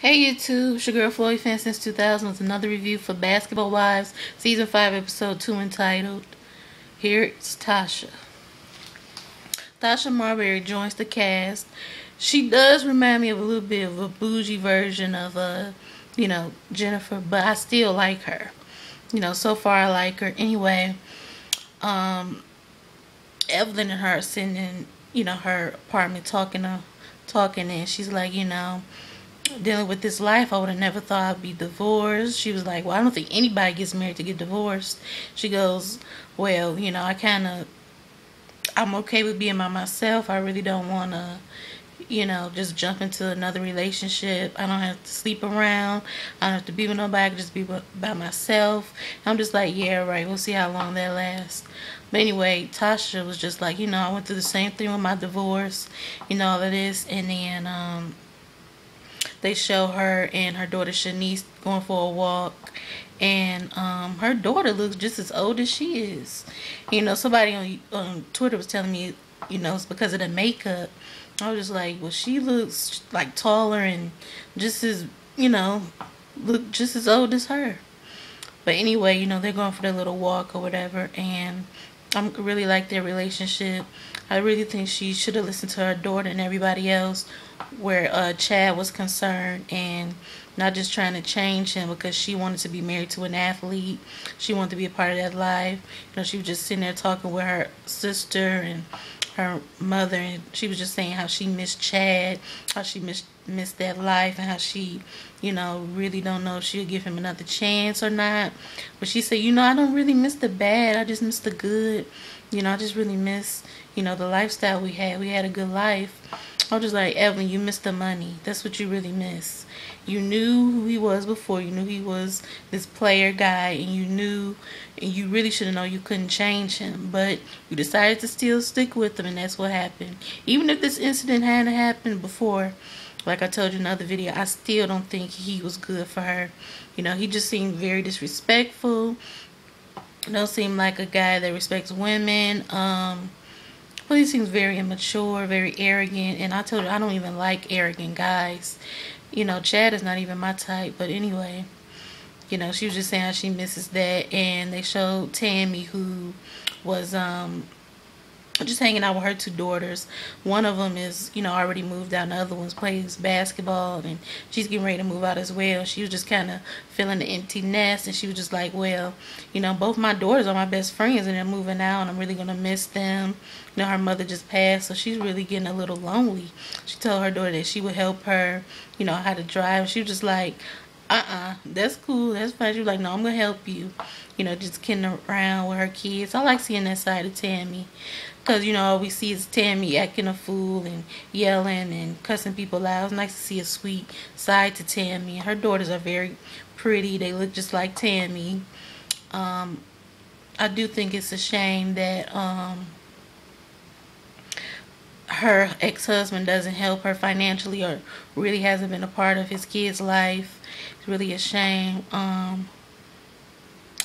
Hey YouTube, it's your girl Floyd Fan since 2000 with another review for Basketball Wives, Season 5, Episode 2 entitled, Here's Tasha. Tasha Marbury joins the cast. She does remind me of a little bit of a bougie version of, Jennifer, but I still like her. So far I like her. Anyway, Evelyn and her are sitting in, her apartment talking, and she's like, dealing with this life, I would have never thought I'd be divorced. She was like, well, I don't think anybody gets married to get divorced. She goes, well, I'm okay with being by myself. I really don't want to, just jump into another relationship. I don't have to sleep around. I don't have to be with nobody. I can just be by myself. I'm just like, yeah, right. We'll see how long that lasts. But anyway, Tasha was just like, I went through the same thing with my divorce, all of this. And then, they show her and her daughter Shanice going for a walk, and her daughter looks just as old as she is. Somebody on Twitter was telling me, it's because of the makeup. I was just like, well, she looks like taller and just as, look just as old as her. But anyway, they're going for their little walk or whatever, and I really like their relationship. I really think she should have listened to her daughter and everybody else where Chad was concerned, and not just trying to change him because she wanted to be married to an athlete. She wanted to be a part of that life. She was just sitting there talking with her sister and her mother, and she was just saying how she missed Chad, how she missed that life, and how she, really don't know if she'll give him another chance or not. But she said, I don't really miss the bad. I just miss the good. I just really miss, the lifestyle we had. We had a good life. I was just like, Evelyn, you missed the money. That's what you really miss. You knew who he was before. You knew he was this player guy, and you really should have known you couldn't change him. But you decided to still stick with him, and that's what happened. Even if this incident hadn't happened before, like I told you in another video, I still don't think he was good for her. He just seemed very disrespectful. Don't seem like a guy that respects women. Well, he seems very immature, very arrogant, and I told her I don't even like arrogant guys. Chad is not even my type, but anyway, she was just saying how she misses that, and they showed Tammy, who was just hanging out with her two daughters. One of them is, already moved out, and the other one plays basketball, and she's getting ready to move out as well. She was just kind of feeling the empty nest, and she was just like, well, both my daughters are my best friends, and they're moving out, and I'm really going to miss them. Her mother just passed, so she's really getting a little lonely. She told her daughter that she would help her, how to drive. She was just like, that's cool, that's fine. She was like, no, I'm going to help you. Just kidding around with her kids. I like seeing that side of Tammy. Because, all we see is Tammy acting a fool and yelling and cussing people out. It's nice to see a sweet side to Tammy. Her daughters are very pretty. They look just like Tammy. I do think it's a shame that her ex-husband doesn't help her financially or really hasn't been a part of his kid's life. It's really a shame.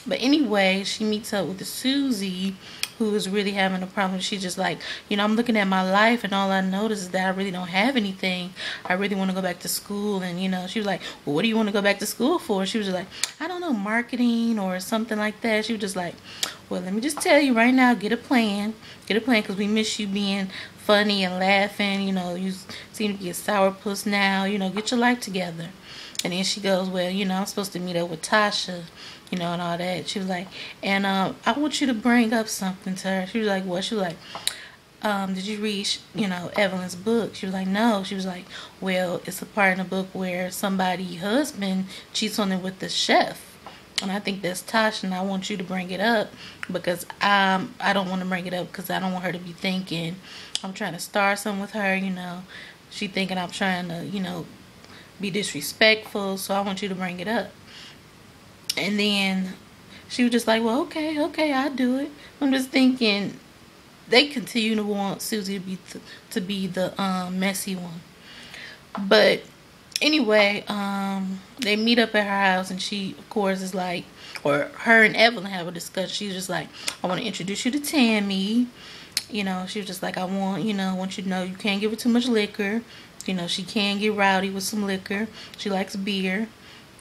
But anyway, she meets up with Susie, who is really having a problem. She's just like, I'm looking at my life, and all I notice is that I really don't have anything. I really want to go back to school. And, she was like, well, what do you want to go back to school for? She was just like, I don't know, marketing or something like that. She was just like, well, let me just tell you right now, get a plan. Get a plan, because we miss you being funny and laughing. You seem to be a sourpuss now. Get your life together. And then she goes, well, I'm supposed to meet up with Tasha, and all that. She was like, and I want you to bring up something to her. She was like, what? She was like, did you read, Evelyn's book? She was like, no. She was like, well, it's a part in the book where somebody's husband cheats on them with the chef. And I think that's Tasha, and I want you to bring it up because I don't want to bring it up because I don't want her to be thinking I'm trying to start something with her, She thinking I'm trying to, be disrespectful, so I want you to bring it up. And then she was just like, well, okay, I'll do it. I'm just thinking they continue to want Susie to be the messy one. But anyway, they meet up at her house, and she, of course, is like, or her and Evelyn have a discussion. She's just like, I want to introduce you to Tammy. She was just like, I want you to know you can't give her too much liquor. You know, she can get rowdy with some liquor. She likes beer.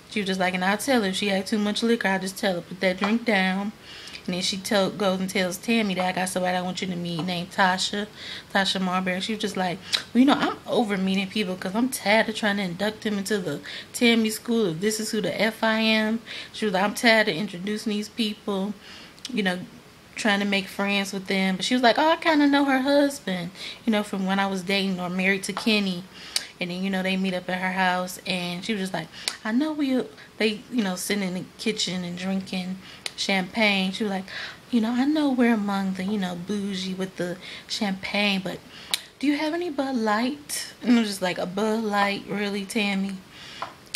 She was just like, and I'll tell her if she had too much liquor, I'll just tell her, put that drink down. And then she goes and tells Tammy that I got somebody I want you to meet named Tasha Marbury. She was just like, well, you know, I'm over meeting people because I'm tired of trying to induct them into the Tammy school. If this is who the F I am. She was like, I'm tired of introducing these people, you know, trying to make friends with them. But she was like, oh, I kind of know her husband, you know, from when I was dating or married to Kenny. And then, you know, they meet up at her house, and she was just like, I know they, you know, sitting in the kitchen and drinking champagne. She was like, you know, I know we're among the, you know, bougie with the champagne, but do you have any Bud Light? And it was just like, a Bud Light, really, Tammy?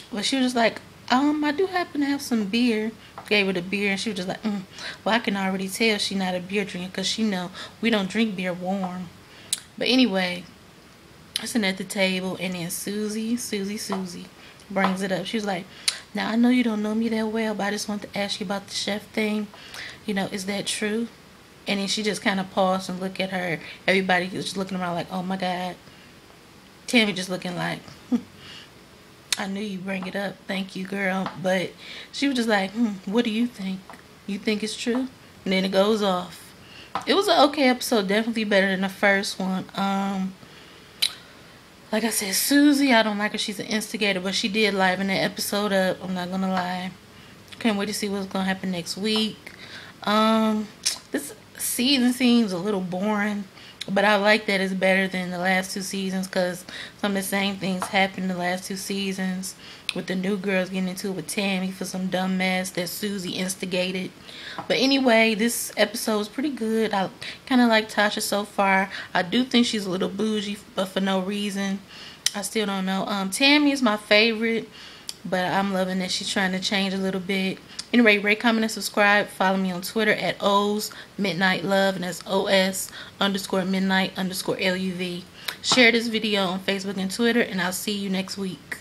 But she was just like, I do happen to have some beer. Gave her the beer, and she was just like, well, I can already tell she's not a beer drinker because she know we don't drink beer warm. But anyway, I'm sitting at the table, and then Susie brings it up. She was like, now I know you don't know me that well, but I just want to ask you about the chef thing. You know, is that true? And then she just kind of paused and looked at her. Everybody was just looking around like, oh my God. Tammy just looking like, I knew you bring it up. Thank you, girl. But she was just like, what do you think? You think it's true? And then it goes off. It was an okay episode. Definitely better than the first one. Like I said, Susie, I don't like her. She's an instigator, but she did liven that episode up. I'm not gonna lie. Can't wait to see what's gonna happen next week. This season seems a little boring, but I like that it's better than the last two seasons because some of the same things happened in the last two seasons with the new girls getting into it with Tammy for some dumb mess that Susie instigated. But anyway, this episode was pretty good. I kind of like Tasha so far. I do think she's a little bougie, but for no reason. I still don't know. Tammy is my favorite, but I'm loving that she's trying to change a little bit. Anyway, rate, comment, and subscribe. Follow me on Twitter at O's Midnight Love, and that's OS_midnight_LUV. Share this video on Facebook and Twitter, and I'll see you next week.